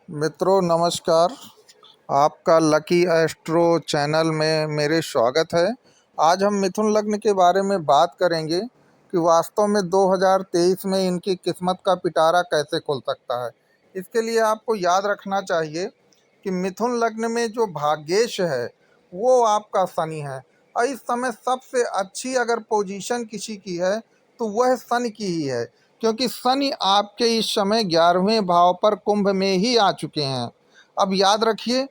मित्रों नमस्कार। आपका लकी एस्ट्रो चैनल में मेरे स्वागत है। आज हम मिथुन लग्न के बारे में बात करेंगे कि वास्तव में 2023 में इनकी किस्मत का पिटारा कैसे खुल सकता है। इसके लिए आपको याद रखना चाहिए कि मिथुन लग्न में जो भाग्येश है वो आपका शनि है, और इस समय सबसे अच्छी अगर पोजीशन किसी की है तो वह शनि की ही है, क्योंकि शनि आपके इस समय 11वें भाव पर कुंभ में ही आ चुके हैं। अब याद रखिए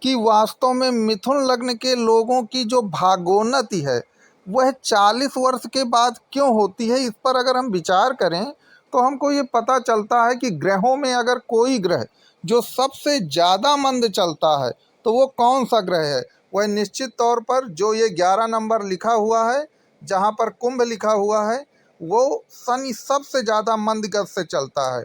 कि वास्तव में मिथुन लग्न के लोगों की जो भाग्योन्नति है वह 40 वर्ष के बाद क्यों होती है, इस पर अगर हम विचार करें तो हमको ये पता चलता है कि ग्रहों में अगर कोई ग्रह जो सबसे ज़्यादा मंद चलता है तो वो कौन सा ग्रह है। वह निश्चित तौर पर जो ये 11 नंबर लिखा हुआ है, जहाँ पर कुंभ लिखा हुआ है, वो शनि सबसे ज़्यादा मंद गति से चलता है।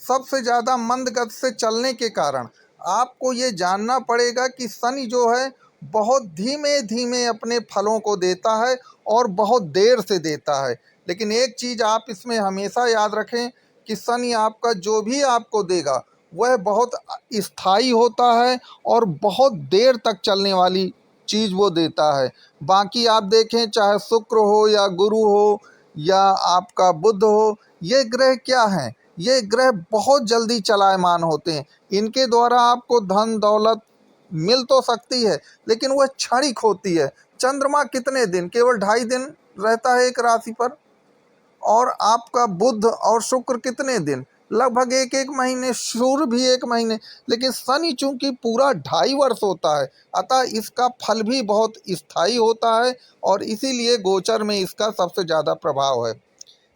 सबसे ज़्यादा मंद गति से चलने के कारण आपको ये जानना पड़ेगा कि शनि जो है बहुत धीमे धीमे अपने फलों को देता है और बहुत देर से देता है। लेकिन एक चीज़ आप इसमें हमेशा याद रखें कि शनि आपका जो भी आपको देगा वह बहुत स्थायी होता है और बहुत देर तक चलने वाली चीज़ वो देता है। बाकी आप देखें, चाहे शुक्र हो या गुरु हो या आपका बुध हो, ये ग्रह क्या हैं, ये ग्रह बहुत जल्दी चलायमान होते हैं। इनके द्वारा आपको धन दौलत मिल तो सकती है लेकिन वह क्षणिक होती है। चंद्रमा कितने दिन, केवल 2.5 दिन रहता है एक राशि पर, और आपका बुध और शुक्र कितने दिन, लगभग एक एक महीने, सूर्य भी 1 महीने। लेकिन शनि चूंकि पूरा 2.5 वर्ष होता है, अतः इसका फल भी बहुत स्थायी होता है और इसीलिए गोचर में इसका सबसे ज़्यादा प्रभाव है।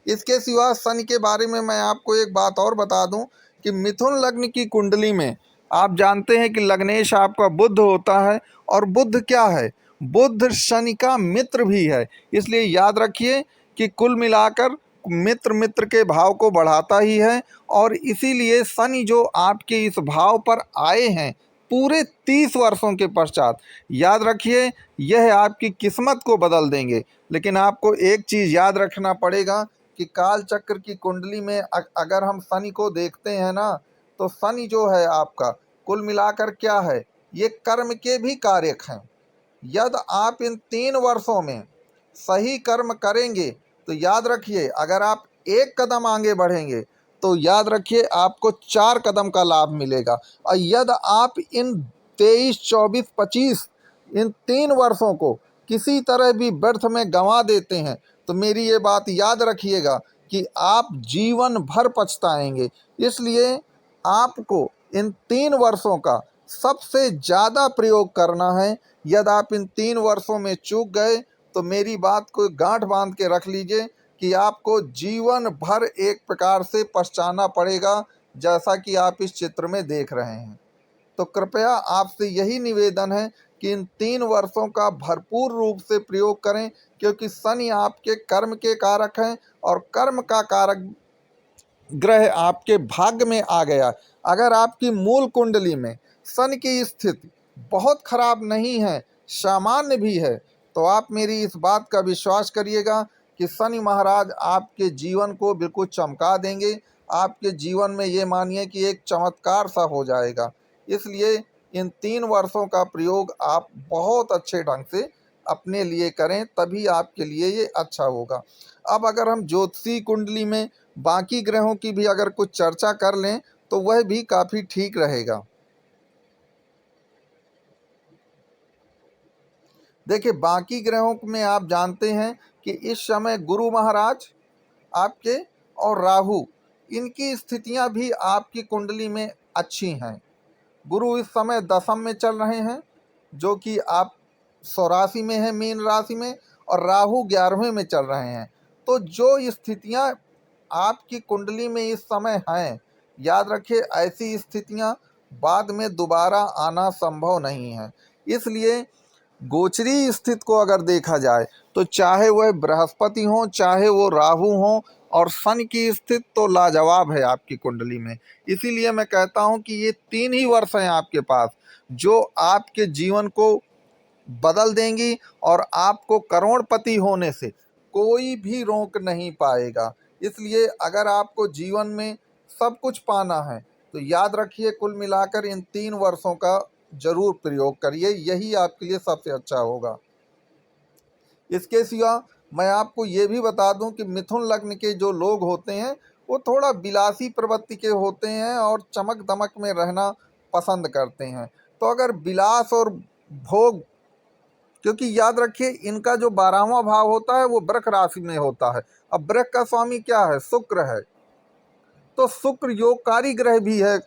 इसके सिवा शनि के बारे में मैं आपको एक बात और बता दूं कि मिथुन लग्न की कुंडली में आप जानते हैं कि लग्नेश आपका बुध होता है, और बुध क्या है, बुध शनि का मित्र भी है। इसलिए याद रखिए कि कुल मिलाकर मित्र मित्र के भाव को बढ़ाता ही है, और इसीलिए शनि जो आपके इस भाव पर आए हैं पूरे 30 वर्षों के पश्चात, याद रखिए यह आपकी किस्मत को बदल देंगे। लेकिन आपको एक चीज़ याद रखना पड़ेगा कि काल चक्र की कुंडली में अगर हम शनि को देखते हैं ना, तो शनि जो है आपका कुल मिलाकर क्या है, ये कर्म के भी कारक हैं। यदि आप इन 3 वर्षों में सही कर्म करेंगे तो याद रखिए, अगर आप एक कदम आगे बढ़ेंगे तो याद रखिए आपको 4 कदम का लाभ मिलेगा। और यदि आप इन 23, 24, 25 इन 3 वर्षों को किसी तरह भी व्यर्थ में गंवा देते हैं तो मेरी ये बात याद रखिएगा कि आप जीवन भर पछताएंगे। इसलिए आपको इन 3 वर्षों का सबसे ज़्यादा प्रयोग करना है। यदि आप इन 3 वर्षों में चूक गए तो मेरी बात को गांठ बांध के रख लीजिए कि आपको जीवन भर एक प्रकार से पछताना पड़ेगा, जैसा कि आप इस चित्र में देख रहे हैं। तो कृपया आपसे यही निवेदन है कि इन 3 वर्षों का भरपूर रूप से प्रयोग करें, क्योंकि शनि आपके कर्म के कारक हैं और कर्म का कारक ग्रह आपके भाग्य में आ गया। अगर आपकी मूल कुंडली में शनि की स्थिति बहुत खराब नहीं है, सामान्य भी है, तो आप मेरी इस बात का विश्वास करिएगा कि शनि महाराज आपके जीवन को बिल्कुल चमका देंगे। आपके जीवन में ये मानिए कि एक चमत्कार सा हो जाएगा। इसलिए इन 3 वर्षों का प्रयोग आप बहुत अच्छे ढंग से अपने लिए करें, तभी आपके लिए ये अच्छा होगा। अब अगर हम ज्योतिषी कुंडली में बाकी ग्रहों की भी अगर कुछ चर्चा कर लें तो वह भी काफ़ी ठीक रहेगा। देखिए, बाकी ग्रहों में आप जानते हैं कि इस समय गुरु महाराज आपके और राहु, इनकी स्थितियां भी आपकी कुंडली में अच्छी हैं। गुरु इस समय दशम में चल रहे हैं, जो कि आप स्वराशि में है, मीन राशि में, और राहु 11वें में चल रहे हैं। तो जो स्थितियां आपकी कुंडली में इस समय हैं, याद रखिए ऐसी स्थितियां बाद में दोबारा आना संभव नहीं है। इसलिए गोचरी स्थिति को अगर देखा जाए तो चाहे वह बृहस्पति हो, चाहे वो राहु हो, और शनि की स्थिति तो लाजवाब है आपकी कुंडली में। इसीलिए मैं कहता हूं कि ये 3 ही वर्ष हैं आपके पास जो आपके जीवन को बदल देंगी और आपको करोड़पति होने से कोई भी रोक नहीं पाएगा। इसलिए अगर आपको जीवन में सब कुछ पाना है तो याद रखिए, कुल मिलाकर इन 3 वर्षों का ज़रूर प्रयोग करिए, यही आपके लिए सबसे अच्छा होगा। इसके सिवा मैं आपको ये भी बता दूं कि मिथुन लग्न के जो लोग होते हैं वो थोड़ा विलासी प्रवृत्ति के होते हैं और चमक दमक में रहना पसंद करते हैं। तो अगर विलास और भोग, क्योंकि याद रखिए इनका जो 12वां भाव होता है वो वृक राशि में होता है। अब वृक का स्वामी क्या है? शुक्र है। तो शुक्र योगकारी ग्रह भी है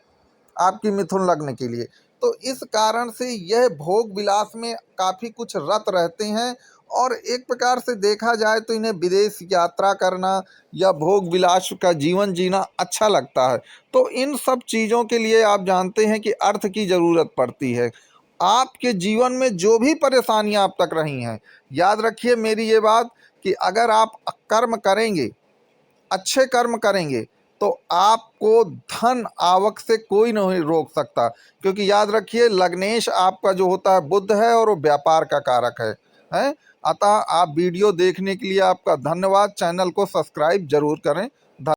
आपकी मिथुन लग्न के लिए। तो इस कारण से यह भोग विलास में काफ़ी कुछ रत रहते हैं और एक प्रकार से देखा जाए तो इन्हें विदेश यात्रा करना या भोग विलास का जीवन जीना अच्छा लगता है। तो इन सब चीज़ों के लिए आप जानते हैं कि अर्थ की ज़रूरत पड़ती है। आपके जीवन में जो भी परेशानियां अब तक रही हैं, याद रखिए मेरी ये बात कि अगर आप कर्म करेंगे, अच्छे कर्म करेंगे, तो आपको धन आवक से कोई नहीं रोक सकता। क्योंकि याद रखिए लग्नेश आपका जो होता है बुध है और वो व्यापार का कारक है, हैं। अतः आप वीडियो देखने के लिए आपका धन्यवाद। चैनल को सब्सक्राइब जरूर करें।